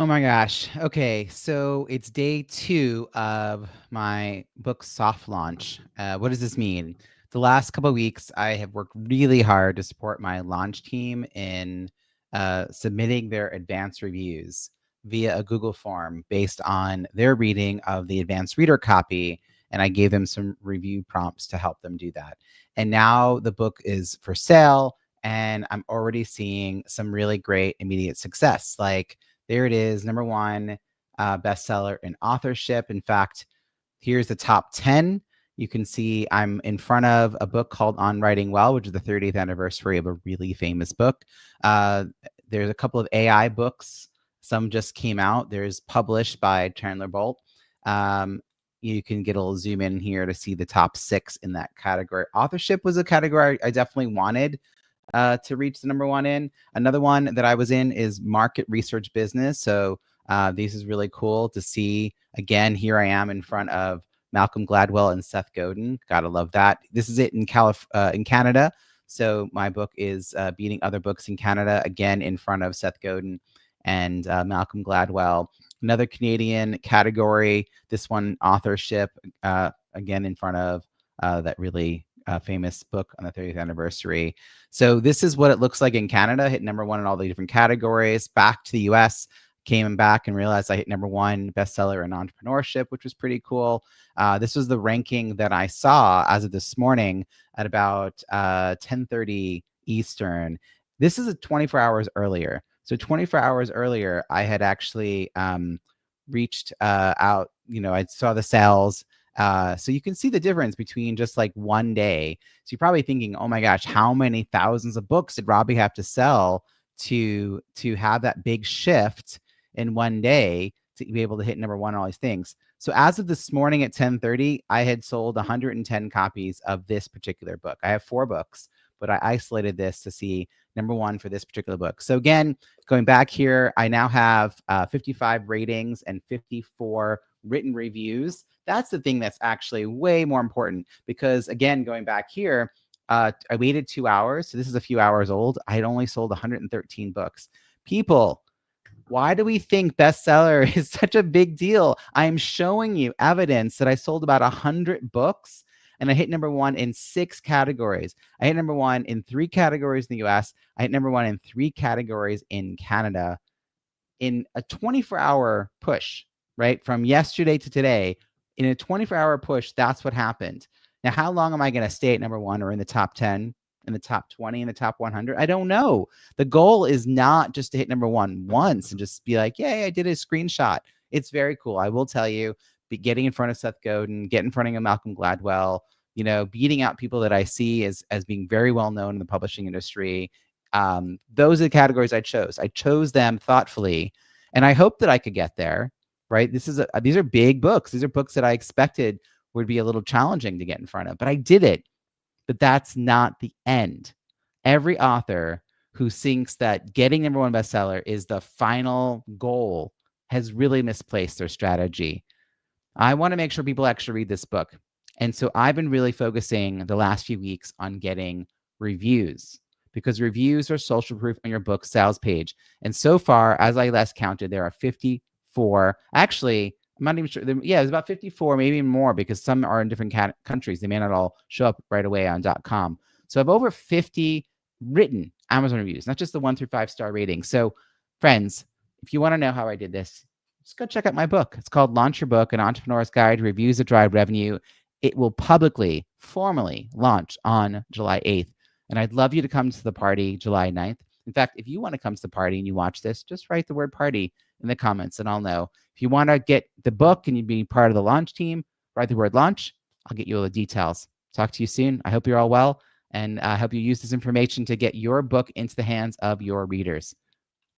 Oh my gosh. Okay, so it's day 2 of my book soft launch. What does this mean? The last couple of weeks, I have worked really hard to support my launch team in submitting their advanced reviews via a Google form based on their reading of the advanced reader copy. And I gave them some review prompts to help them do that. And now the book is for sale, and I'm already seeing some really great immediate success. Like, there it is, number one bestseller in authorship. In fact, here's the top 10. You can see I'm in front of a book called On Writing Well, which is the 30th anniversary of a really famous book. There's a couple of AI books. Some just came out. There's published by Chandler Bolt. You can get a little zoom in here to see the top 6 in that category. Authorship was a category I definitely wanted to reach the number 1 in. Another one that I was in is market research business. So this is really cool to see. Again, here I am in front of Malcolm Gladwell and Seth Godin. Gotta love that. This is it in Canada. So my book is beating other books in Canada, again in front of Seth Godin and Malcolm Gladwell. Another Canadian category, this one authorship, again in front of that really famous book on the 30th anniversary. So this is what it looks like in Canada. Hit number 1 in all the different categories. Back to the US, came back and realized I hit number 1 bestseller in entrepreneurship, which was pretty cool. This was the ranking that I saw as of this morning at about 10:30 Eastern. This is 24 hours earlier. So 24 hours earlier, I had actually reached out. I saw the sales. So you can see the difference between just like one day. So you're probably thinking, oh my gosh, how many thousands of books did Robbie have to sell to have that big shift in one day to be able to hit number 1 on all these things? So as of this morning at 10:30, I had sold 110 copies of this particular book. I have 4 books, but I isolated this to see number 1 for this particular book. So again, going back here, I now have 55 ratings and 54 written reviews. That's the thing that's actually way more important, because again, going back here, I waited 2 hours. So this is a few hours old. I had only sold 113 books. People, why do we think bestseller is such a big deal? I'm showing you evidence that I sold about 100 books and I hit number 1 in 6 categories. I hit number 1 in 3 categories in the US. I hit number 1 in 3 categories in Canada in a 24-hour push, right? From yesterday to today, in a 24-hour push, that's what happened. Now, how long am I going to stay at number 1 or in the top 10, in the top 20, in the top 100? I don't know. The goal is not just to hit number 1 once and just be like, yay, I did a screenshot. It's very cool. I will tell you, getting in front of Seth Godin, get in front of Malcolm Gladwell, beating out people that I see as being very well known in the publishing industry. Those are the categories I chose. I chose them thoughtfully, and I hope that I could get there. Right? These are big books. These are books that I expected would be a little challenging to get in front of, but I did it. But that's not the end. Every author who thinks that getting number 1 bestseller is the final goal has really misplaced their strategy. I want to make sure people actually read this book. And so I've been really focusing the last few weeks on getting reviews, because reviews are social proof on your book sales page. And so far, as I last counted, there are 54. Actually, I'm not even sure. Yeah, there's about 54, maybe more, because some are in different countries. They may not all show up right away on .com. So I have over 50 written Amazon reviews, not just the 1 through 5 star ratings. So friends, if you want to know how I did this, just go check out my book. It's called Launch Your Book, An Entrepreneur's Guide to Reviews That Drive Revenue. It will publicly, formally launch on July 8th. And I'd love you to come to the party July 9th. In fact, if you want to come to the party and you watch this, just write the word party in the comments and I'll know. If you want to get the book and you be part of the launch team, write the word launch. I'll get you all the details. Talk to you soon. I hope you're all well, and I hope you use this information to get your book into the hands of your readers.